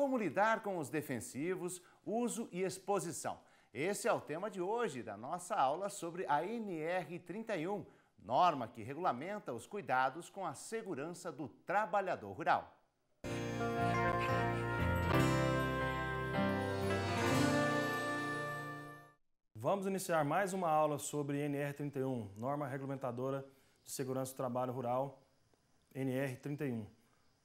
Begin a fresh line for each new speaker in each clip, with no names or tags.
como lidar com os defensivos, uso e exposição. Esse é o tema de hoje da nossa aula sobre a NR31, norma que regulamenta os cuidados com a segurança do trabalhador rural.
Vamos iniciar mais uma aula sobre NR31, norma regulamentadora de segurança do trabalho rural, NR31.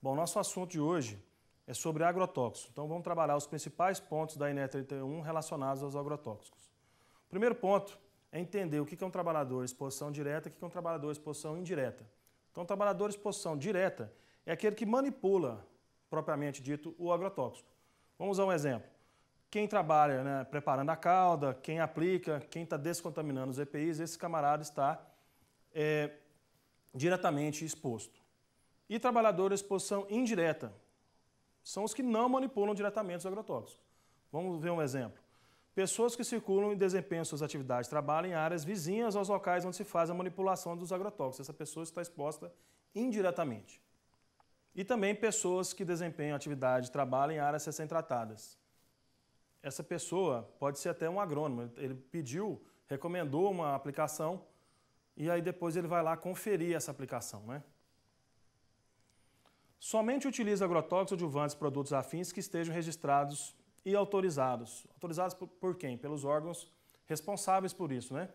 Bom, nosso assunto de hoje é sobre agrotóxicos. Então vamos trabalhar os principais pontos da NR31 relacionados aos agrotóxicos. O primeiro ponto é entender o que é um trabalhador exposição direta e o que é um trabalhador exposição indireta. Então o trabalhador exposição direta é aquele que manipula, propriamente dito, o agrotóxico. Vamos usar um exemplo. Quem trabalha preparando a calda, quem aplica, quem está descontaminando os EPIs, esse camarada está diretamente exposto. E trabalhador de exposição indireta são os que não manipulam diretamente os agrotóxicos. Vamos ver um exemplo. Pessoas que circulam e desempenham suas atividades de trabalho em áreas vizinhas aos locais onde se faz a manipulação dos agrotóxicos. Essa pessoa está exposta indiretamente. E também pessoas que desempenham atividade de trabalho em áreas recém-tratadas. Essa pessoa pode ser até um agrônomo, ele pediu, recomendou uma aplicação e aí depois ele vai lá conferir essa aplicação, né? Somente utiliza agrotóxicos, adjuvantes, produtos afins que estejam registrados e autorizados. Autorizados por quem? Pelos órgãos responsáveis por isso, né?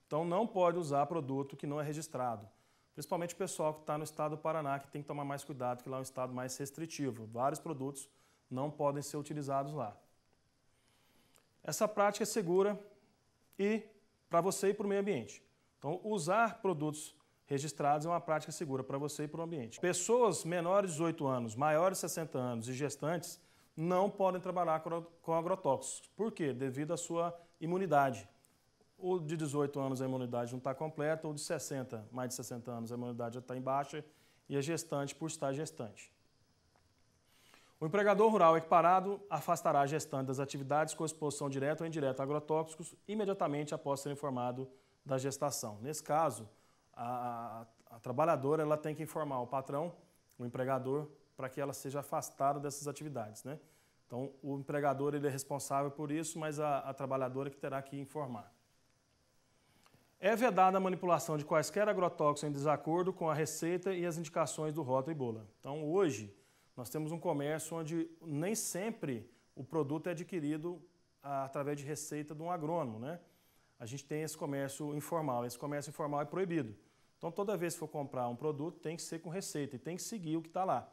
Então não pode usar produto que não é registrado. Principalmente o pessoal que está no estado do Paraná, que tem que tomar mais cuidado, que lá é um estado mais restritivo. Vários produtos não podem ser utilizados lá. Essa prática é segura e para você e para o meio ambiente. Então, usar produtos registrados é uma prática segura para você e para o ambiente. Pessoas menores de 18 anos, maiores de 60 anos e gestantes não podem trabalhar com agrotóxicos. Por quê? Devido à sua imunidade. O de 18 anos a imunidade não está completa, o de 60, mais de 60 anos a imunidade já está em baixa e a gestante por estar gestante. O empregador rural equiparado afastará a gestante das atividades com exposição direta ou indireta a agrotóxicos imediatamente após ser informado da gestação. Nesse caso, a trabalhadora ela tem que informar o patrão, o empregador, para que ela seja afastada dessas atividades, né? Então, o empregador ele é responsável por isso, mas a trabalhadora que terá que informar. É vedada a manipulação de quaisquer agrotóxicos em desacordo com a receita e as indicações do rótulo e bula. Então, hoje, nós temos um comércio onde nem sempre o produto é adquirido através de receita de um agrônomo, né? A gente tem esse comércio informal. Esse comércio informal é proibido. Então, toda vez que for comprar um produto, tem que ser com receita e tem que seguir o que está lá.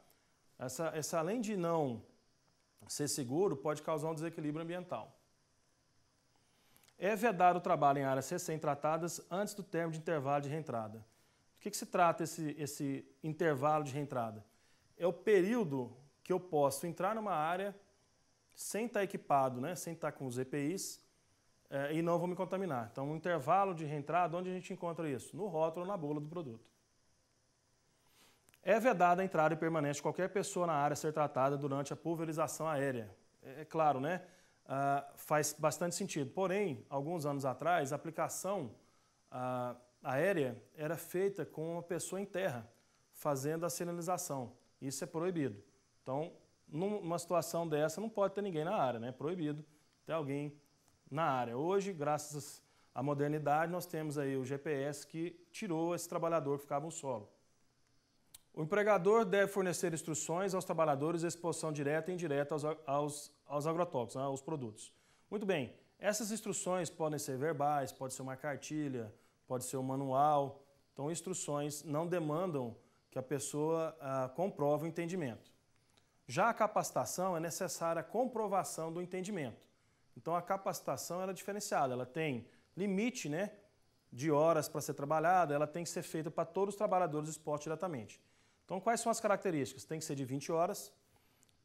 Essa, além de não ser seguro, pode causar um desequilíbrio ambiental. É vedado o trabalho em áreas recém-tratadas antes do termo de intervalo de reentrada. Do que se trata esse intervalo de reentrada? É o período que eu posso entrar numa área sem estar equipado, né? Sem estar com os EPIs e não vou me contaminar. Então, um intervalo de reentrada, onde a gente encontra isso? No rótulo ou na bula do produto. É vedada a entrada permanente de qualquer pessoa na área a ser tratada durante a pulverização aérea. É claro, né? Faz bastante sentido. Porém, alguns anos atrás, a aplicação aérea era feita com uma pessoa em terra, fazendo a sinalização. Isso é proibido. Então, numa situação dessa, não pode ter ninguém na área, né? É proibido ter alguém na área. Hoje, graças à modernidade, nós temos aí o GPS que tirou esse trabalhador que ficava no solo. O empregador deve fornecer instruções aos trabalhadores de exposição direta e indireta aos agrotóxicos, aos produtos. Muito bem, essas instruções podem ser verbais, pode ser uma cartilha, pode ser um manual. Então, instruções não demandam que a pessoa comprove o entendimento. Já a capacitação é necessária a comprovação do entendimento. Então, a capacitação ela é diferenciada, ela tem limite, né, de horas para ser trabalhada, ela tem que ser feita para todos os trabalhadores expostos diretamente. Então, quais são as características? Tem que ser de 20 horas,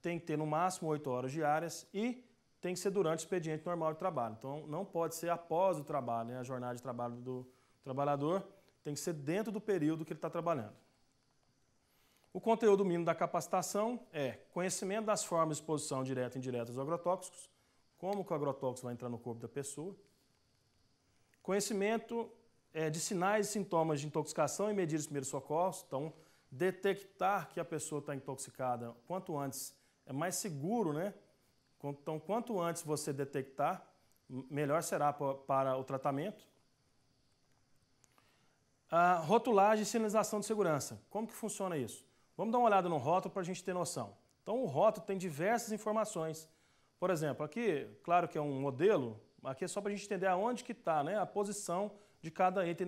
tem que ter no máximo 8 horas diárias e tem que ser durante o expediente normal de trabalho. Então, não pode ser após o trabalho, né, a jornada de trabalho do trabalhador, tem que ser dentro do período que ele está trabalhando. O conteúdo mínimo da capacitação é conhecimento das formas de exposição direta e indireta aos agrotóxicos, como que o agrotóxico vai entrar no corpo da pessoa, conhecimento de sinais e sintomas de intoxicação e medidas de primeiros socorros, então detectar que a pessoa está intoxicada quanto antes é mais seguro, né? Então, quanto antes você detectar, melhor será para o tratamento. A rotulagem e sinalização de segurança. Como que funciona isso? Vamos dar uma olhada no rótulo para a gente ter noção. Então, o rótulo tem diversas informações. Por exemplo, aqui, claro que é um modelo, aqui é só para a gente entender aonde que está, né, a posição de cada item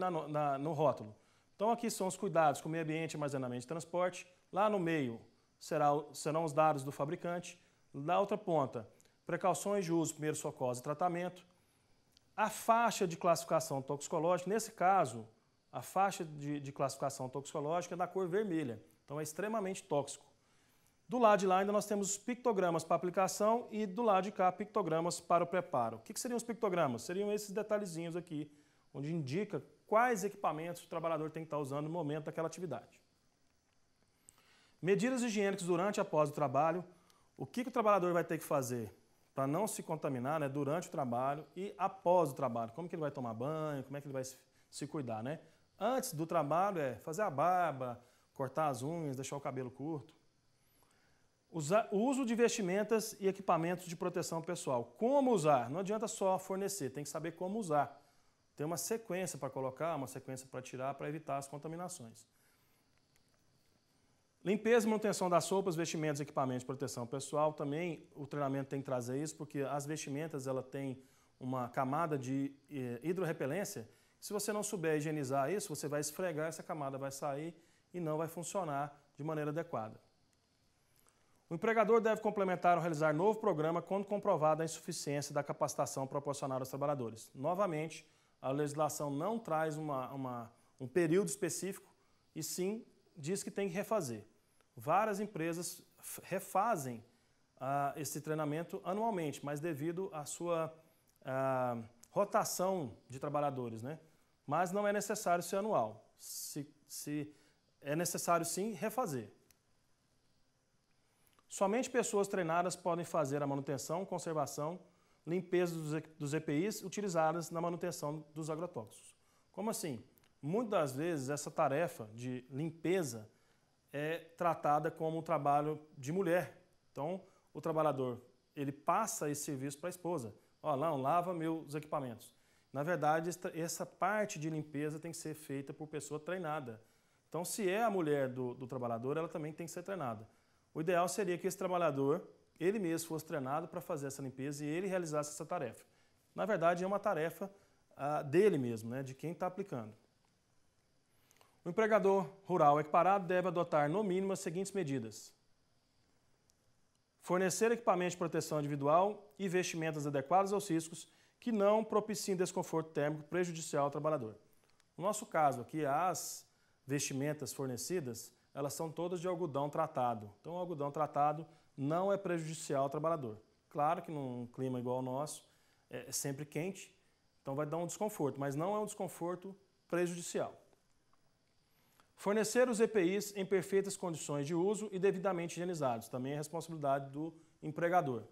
no rótulo. Então, aqui são os cuidados com o meio ambiente, armazenamento e transporte. Lá no meio serão os dados do fabricante. Na outra ponta, precauções de uso, primeiros socorros e tratamento. A faixa de classificação toxicológica, nesse caso, a faixa de classificação toxicológica é da cor vermelha, então é extremamente tóxico. Do lado de lá ainda nós temos os pictogramas para aplicação e do lado de cá pictogramas para o preparo. O que seriam os pictogramas? Seriam esses detalhezinhos aqui, onde indica quais equipamentos o trabalhador tem que estar usando no momento daquela atividade. Medidas higiênicas durante e após o trabalho. O que o trabalhador vai ter que fazer para não se contaminar, né, durante o trabalho e após o trabalho? Como que ele vai tomar banho, como é que ele vai se cuidar, né? Antes do trabalho é fazer a barba, cortar as unhas, deixar o cabelo curto. O uso de vestimentas e equipamentos de proteção pessoal. Como usar? Não adianta só fornecer, tem que saber como usar. Tem uma sequência para colocar, uma sequência para tirar, para evitar as contaminações. Limpeza e manutenção das roupas, vestimentas e equipamentos de proteção pessoal. Também o treinamento tem que trazer isso, porque as vestimentas ela tem uma camada de hidrorrepelência. Se você não souber higienizar isso, você vai esfregar, essa camada vai sair e não vai funcionar de maneira adequada. O empregador deve complementar ou realizar novo programa quando comprovada a insuficiência da capacitação proporcionada aos trabalhadores. Novamente, a legislação não traz um período específico e sim diz que tem que refazer. Várias empresas refazem esse treinamento anualmente, mas devido à sua rotação de trabalhadores, né? Mas não é necessário ser anual. Se é necessário sim refazer. Somente pessoas treinadas podem fazer a manutenção, conservação, limpeza dos EPIs utilizadas na manutenção dos agrotóxicos. Como assim? Muitas das vezes essa tarefa de limpeza é tratada como um trabalho de mulher. Então, o trabalhador, ele passa esse serviço para a esposa. Ó, não, lava meus equipamentos. Na verdade, essa parte de limpeza tem que ser feita por pessoa treinada. Então, se é a mulher do trabalhador, ela também tem que ser treinada. O ideal seria que esse trabalhador, ele mesmo fosse treinado para fazer essa limpeza e ele realizasse essa tarefa. Na verdade, é uma tarefa dele mesmo, né, de quem está aplicando. O empregador rural equiparado deve adotar, no mínimo, as seguintes medidas. Fornecer equipamentos de proteção individual e vestimentas adequadas aos riscos que não propiciem desconforto térmico prejudicial ao trabalhador. No nosso caso aqui, as vestimentas fornecidas, elas são todas de algodão tratado. Então, o algodão tratado não é prejudicial ao trabalhador. Claro que num clima igual ao nosso, é sempre quente, então vai dar um desconforto, mas não é um desconforto prejudicial. Fornecer os EPIs em perfeitas condições de uso e devidamente higienizados. Também é responsabilidade do empregador.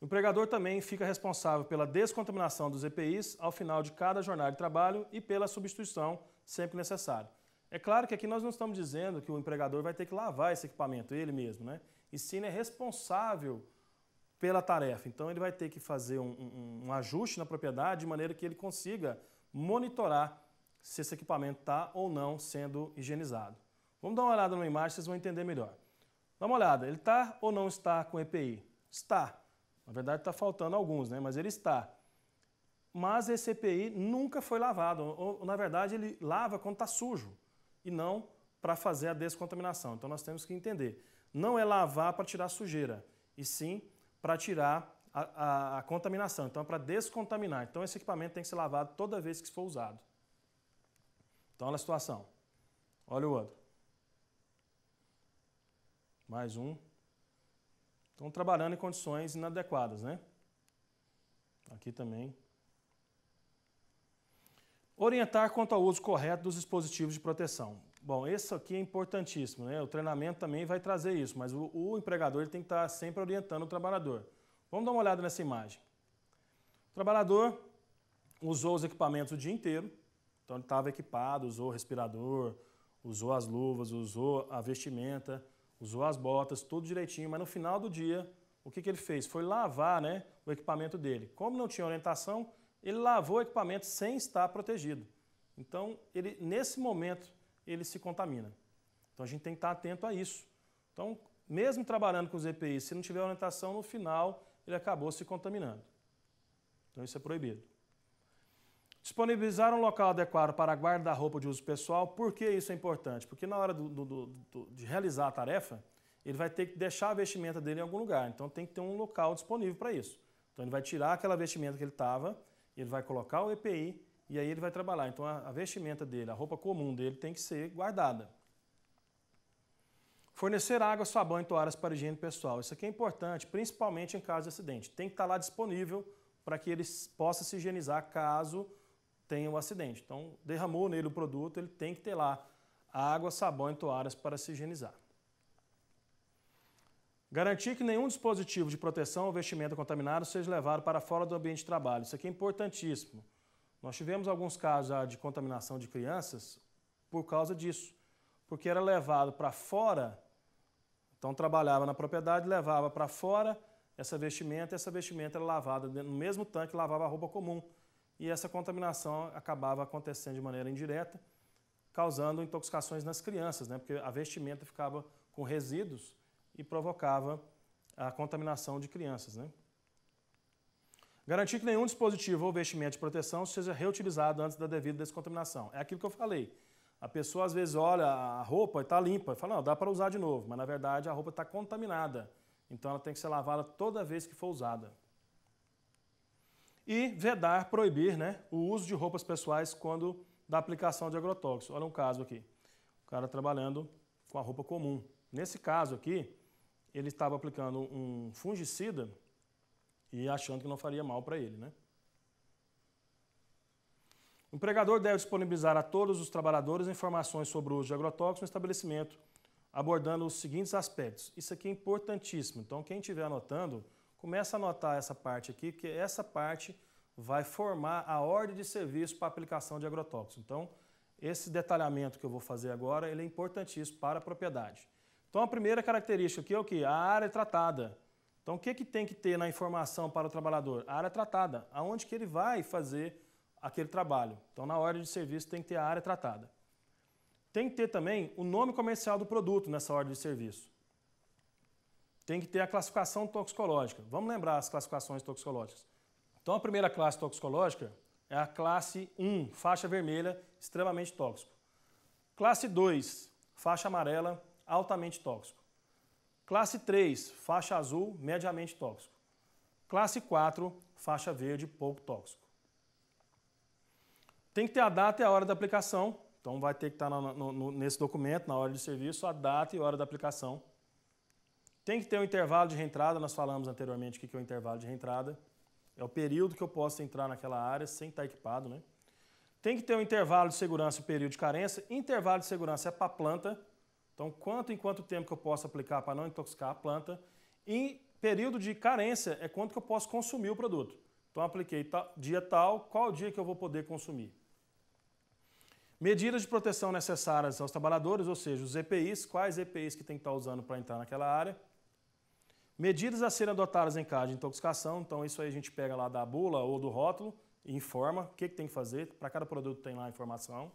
O empregador também fica responsável pela descontaminação dos EPIs ao final de cada jornada de trabalho e pela substituição sempre necessário. É claro que aqui nós não estamos dizendo que o empregador vai ter que lavar esse equipamento, ele mesmo, né? E sim, ele é responsável pela tarefa. Então, ele vai ter que fazer um ajuste na propriedade de maneira que ele consiga monitorar se esse equipamento está ou não sendo higienizado. Vamos dar uma olhada numa imagem, vocês vão entender melhor. Dá uma olhada, ele está ou não está com EPI? Está. Na verdade, está faltando alguns, né? Mas ele está. Mas esse EPI nunca foi lavado. Ou, na verdade, ele lava quando está sujo e não para fazer a descontaminação. Então, nós temos que entender. Não é lavar para tirar sujeira, e sim para tirar a contaminação. Então, é para descontaminar. Então, esse equipamento tem que ser lavado toda vez que for usado. Então, olha a situação. Olha o outro. Mais um. Estão trabalhando em condições inadequadas, né? Aqui também. Orientar quanto ao uso correto dos dispositivos de proteção. Bom, isso aqui é importantíssimo, né? O treinamento também vai trazer isso, mas o empregador ele tem que estar sempre orientando o trabalhador. Vamos dar uma olhada nessa imagem. O trabalhador usou os equipamentos o dia inteiro, então ele estava equipado, usou o respirador, usou as luvas, usou a vestimenta, usou as botas, tudo direitinho, mas no final do dia, o que ele fez? Foi lavar, né, o equipamento dele. Como não tinha orientação, ele lavou o equipamento sem estar protegido. Então, nesse momento, ele se contamina. Então, a gente tem que estar atento a isso. Então, mesmo trabalhando com os EPIs, se não tiver orientação, no final, ele acabou se contaminando. Então, isso é proibido. Disponibilizar um local adequado para guarda-roupa de uso pessoal. Por que isso é importante? Porque na hora de realizar a tarefa, ele vai ter que deixar a vestimenta dele em algum lugar. Então tem que ter um local disponível para isso. Então ele vai tirar aquela vestimenta que ele estava, ele vai colocar o EPI e aí ele vai trabalhar. Então a vestimenta dele, a roupa comum dele tem que ser guardada. Fornecer água, sabão e toalhas para higiene pessoal. Isso aqui é importante, principalmente em caso de acidente. Tem que estar lá disponível para que ele possa se higienizar caso tenha um acidente. Então, derramou nele o produto, ele tem que ter lá água, sabão e toalhas para se higienizar. Garantir que nenhum dispositivo de proteção ou vestimenta contaminado seja levado para fora do ambiente de trabalho. Isso aqui é importantíssimo. Nós tivemos alguns casos já de contaminação de crianças por causa disso, porque era levado para fora, então trabalhava na propriedade, levava para fora essa vestimenta era lavada no mesmo tanque que lavava a roupa comum. E essa contaminação acabava acontecendo de maneira indireta, causando intoxicações nas crianças, né? Porque a vestimenta ficava com resíduos e provocava a contaminação de crianças, né? Garantir que nenhum dispositivo ou vestimento de proteção seja reutilizado antes da devida descontaminação. É aquilo que eu falei. A pessoa às vezes olha a roupa e está limpa, e fala, não, dá para usar de novo, mas na verdade a roupa está contaminada. Então ela tem que ser lavada toda vez que for usada. E vedar, proibir, né, o uso de roupas pessoais quando da aplicação de agrotóxicos. Olha um caso aqui, o cara trabalhando com a roupa comum. Nesse caso aqui, ele estava aplicando um fungicida e achando que não faria mal para ele, né? O empregador deve disponibilizar a todos os trabalhadores informações sobre o uso de agrotóxicos no estabelecimento, abordando os seguintes aspectos. Isso aqui é importantíssimo, então quem estiver anotando, começa a anotar essa parte aqui, porque essa parte vai formar a ordem de serviço para a aplicação de agrotóxicos. Então, esse detalhamento que eu vou fazer agora, ele é importantíssimo para a propriedade. Então, a primeira característica aqui é o quê? A área tratada. Então, o que tem que ter na informação para o trabalhador? A área tratada, aonde que ele vai fazer aquele trabalho. Então, na ordem de serviço tem que ter a área tratada. Tem que ter também o nome comercial do produto nessa ordem de serviço. Tem que ter a classificação toxicológica. Vamos lembrar as classificações toxicológicas. Então, a primeira classe toxicológica é a classe 1, faixa vermelha, extremamente tóxico. Classe 2, faixa amarela, altamente tóxico. Classe 3, faixa azul, mediamente tóxico. Classe 4, faixa verde, pouco tóxico. Tem que ter a data e a hora da aplicação. Então, vai ter que estar nesse documento, na hora de serviço, a data e hora da aplicação. Tem que ter um intervalo de reentrada, nós falamos anteriormente o que é o intervalo de reentrada. É o período que eu posso entrar naquela área sem estar equipado, né? Tem que ter um intervalo de segurança e período de carência. Intervalo de segurança é para a planta. Então, em quanto tempo que eu posso aplicar para não intoxicar a planta. E período de carência é quanto que eu posso consumir o produto. Então, apliquei dia tal, qual o dia que eu vou poder consumir. Medidas de proteção necessárias aos trabalhadores, ou seja, os EPIs, quais EPIs que tem que estar usando para entrar naquela área. Medidas a serem adotadas em caso de intoxicação, então isso aí a gente pega lá da bula ou do rótulo e informa o que tem que fazer, para cada produto tem lá a informação.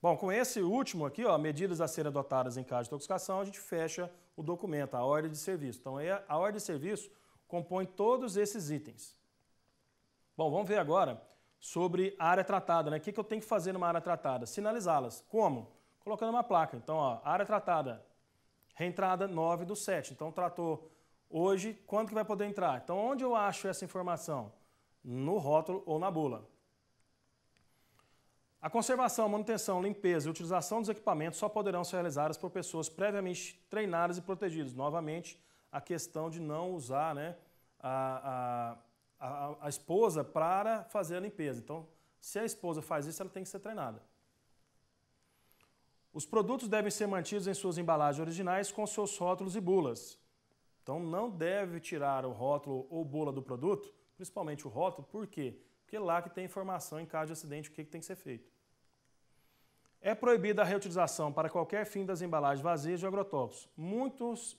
Bom, com esse último aqui, ó, medidas a serem adotadas em caso de intoxicação, a gente fecha o documento, a ordem de serviço. Então a ordem de serviço compõe todos esses itens. Bom, vamos ver agora sobre a área tratada, né? O que eu tenho que fazer numa área tratada? Sinalizá-las. Como? Colocando uma placa. Então, ó, área tratada, reentrada 9/7. Então, tratou hoje, quando que vai poder entrar? Então, onde eu acho essa informação? No rótulo ou na bula. A conservação, manutenção, limpeza e utilização dos equipamentos só poderão ser realizadas por pessoas previamente treinadas e protegidas. Novamente, a questão de não usar, né, a esposa para fazer a limpeza. Então, se a esposa faz isso, ela tem que ser treinada. Os produtos devem ser mantidos em suas embalagens originais com seus rótulos e bulas. Então, não deve tirar o rótulo ou bula do produto, principalmente o rótulo, por quê? Porque é lá que tem informação em caso de acidente, o que tem que ser feito. É proibida a reutilização para qualquer fim das embalagens vazias de agrotóxicos. Muitos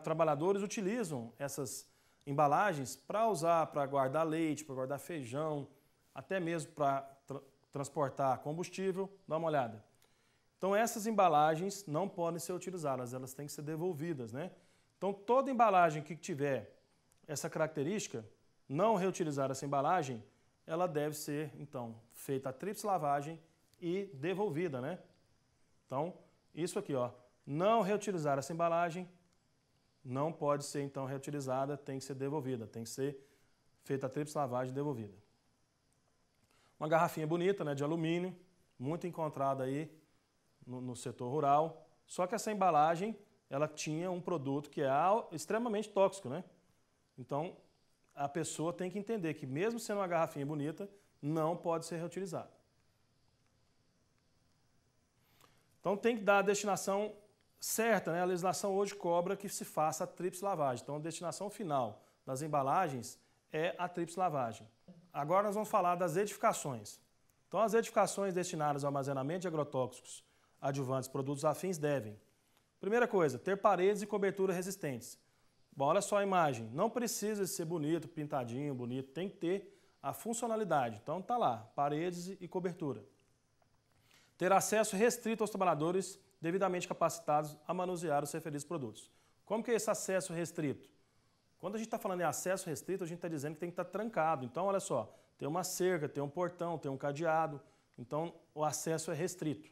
trabalhadores utilizam essas embalagens para usar, para guardar leite, para guardar feijão, até mesmo para transportar combustível. Dá uma olhada. Então essas embalagens não podem ser utilizadas, elas têm que ser devolvidas, né? Então toda embalagem que tiver essa característica, não reutilizar essa embalagem, ela deve ser, então, feita a tríplice lavagem e devolvida, né? Então, isso aqui, ó, não reutilizar essa embalagem, não pode ser, então, reutilizada, tem que ser devolvida, tem que ser feita a tríplice lavagem e devolvida. Uma garrafinha bonita, né, de alumínio, muito encontrada aí no setor rural, só que essa embalagem, ela tinha um produto que é extremamente tóxico, né? Então, a pessoa tem que entender que mesmo sendo uma garrafinha bonita, não pode ser reutilizada. Então tem que dar a destinação certa, né? A legislação hoje cobra que se faça a tríplice lavagem. Então a destinação final das embalagens é a tríplice lavagem. Agora nós vamos falar das edificações. Então as edificações destinadas ao armazenamento de agrotóxicos, adjuvantes, produtos afins devem, primeira coisa, ter paredes e cobertura resistentes. Bom, olha só a imagem, não precisa ser bonito, pintadinho, bonito, tem que ter a funcionalidade. Então tá lá, paredes e cobertura. Ter acesso restrito aos trabalhadores devidamente capacitados a manusear os referidos produtos. Como que é esse acesso restrito? Quando a gente está falando em acesso restrito, a gente está dizendo que tem que estar trancado. Então, olha só, tem uma cerca, tem um portão, tem um cadeado, então o acesso é restrito.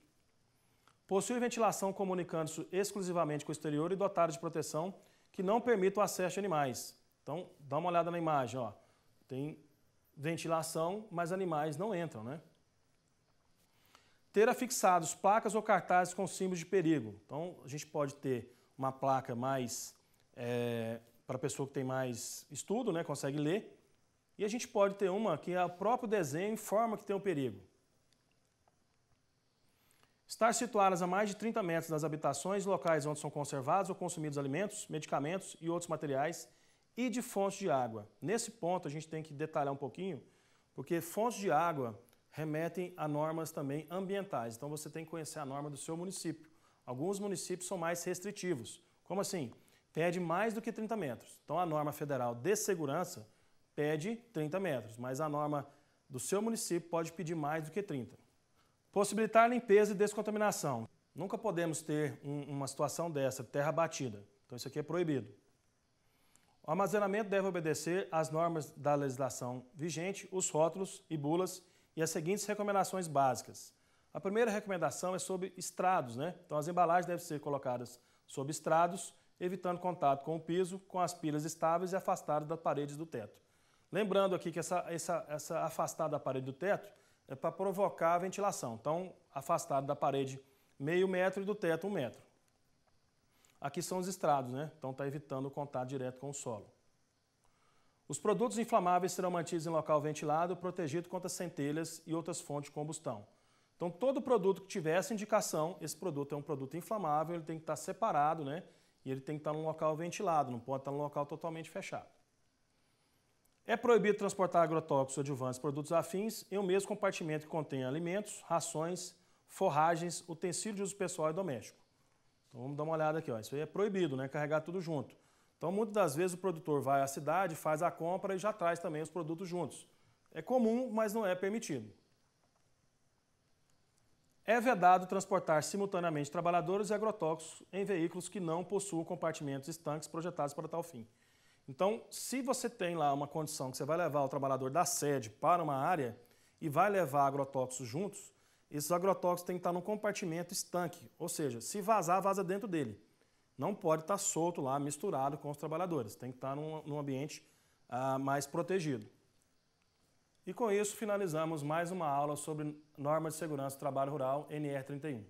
Possui ventilação comunicando-se exclusivamente com o exterior e dotado de proteção que não permita o acesso de animais. Então, dá uma olhada na imagem, ó. Tem ventilação, mas animais não entram, né? Ter afixados placas ou cartazes com símbolos de perigo. Então, a gente pode ter uma placa mais para a pessoa que tem mais estudo, né, consegue ler. E a gente pode ter uma que o próprio desenho informa que tem um perigo. Estar situadas a mais de 30 metros das habitações, locais onde são conservados ou consumidos alimentos, medicamentos e outros materiais, e de fontes de água. Nesse ponto a gente tem que detalhar um pouquinho, porque fontes de água remetem a normas também ambientais. Então você tem que conhecer a norma do seu município. Alguns municípios são mais restritivos. Como assim? Pede mais do que 30 metros. Então a norma federal de segurança pede 30 metros, mas a norma do seu município pode pedir mais do que 30. Possibilitar limpeza e descontaminação. Nunca podemos ter uma situação dessa, terra batida. Então isso aqui é proibido. O armazenamento deve obedecer às normas da legislação vigente, os rótulos e bulas e as seguintes recomendações básicas. A primeira recomendação é sobre estrados, né? Então as embalagens devem ser colocadas sob estrados, evitando contato com o piso, com as pilhas estáveis e afastadas das paredes do teto. Lembrando aqui que essa afastada da parede do teto é para provocar a ventilação. Então, afastado da parede meio metro e do teto 1 metro. Aqui são os estrados, né? Então está evitando o contato direto com o solo. Os produtos inflamáveis serão mantidos em local ventilado, protegido contra centelhas e outras fontes de combustão. Então todo produto que tiver essa indicação, esse produto é um produto inflamável, ele tem que estar separado, né? E ele tem que estar num local ventilado, não pode estar num local totalmente fechado. É proibido transportar agrotóxicos, adjuvantes, produtos afins em um mesmo compartimento que contém alimentos, rações, forragens, utensílios de uso pessoal e doméstico. Então vamos dar uma olhada aqui, ó. Isso aí é proibido, né? Carregar tudo junto. Então muitas das vezes o produtor vai à cidade, faz a compra e já traz também os produtos juntos. É comum, mas não é permitido. É vedado transportar simultaneamente trabalhadores e agrotóxicos em veículos que não possuam compartimentos estanques projetados para tal fim. Então, se você tem lá uma condição que você vai levar o trabalhador da sede para uma área e vai levar agrotóxicos juntos, esses agrotóxicos têm que estar num compartimento estanque, ou seja, se vazar, vaza dentro dele. Não pode estar solto lá, misturado com os trabalhadores, tem que estar num ambiente mais protegido. E com isso finalizamos mais uma aula sobre normas de segurança do trabalho rural, NR 31.